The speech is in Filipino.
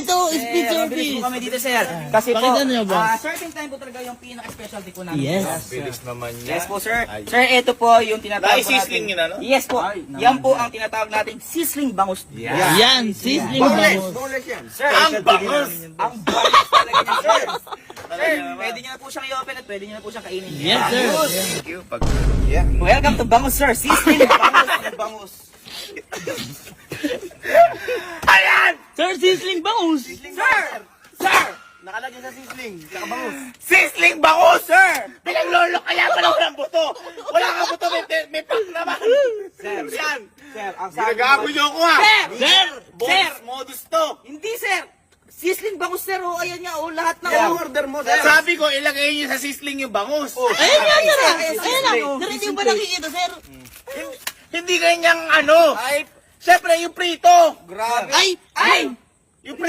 Mabilis po kami dito, sir. Kasi po, Pakita niyo, boss. certain time po talaga yung pinaka-specialty po namin. Yes. Bilis naman niya. Yes po, sir. Sir, ito po yung tinatawag po Nai-sizzling natin. yun, ano? Yes po. Yan po ang tinatawag nating sizzling bangus. Yan, sizzling bangus. Sir, Ang bangus! ang bangus talaga niya, sir. Sir, pwede niyo na po siyang i-open at pwede niyo na po siyang kainin. Yes, sir. Thank you. Welcome to Bangus, sir. Sizzling bangus. Ayan! Sir, sizzling bangus. Sir! Sir! Nakalagay sa sizzling, saka bangus. Sizzling bangus, sir! Pinaglolo kaya pala walang buto! Wala kang buto, may pak naman! Sir, Yan! sir, ang sabi Ginagago niyo ako ha! Sir! Sir! Modus to! Hindi, sir. Sizzling bangus, sir. O, ayan nga. O, lahat na. Kaya order mo, Sabi ko, ilagay niyo sa sizzling yung bangus. Ayun nga, sir. Ayan, Ayun sizzling. lang. Sir, hindi mo ba nakikita, sir? Hindi ganyang ano. Ay, Siyempre, yung prito. grabe. Ay!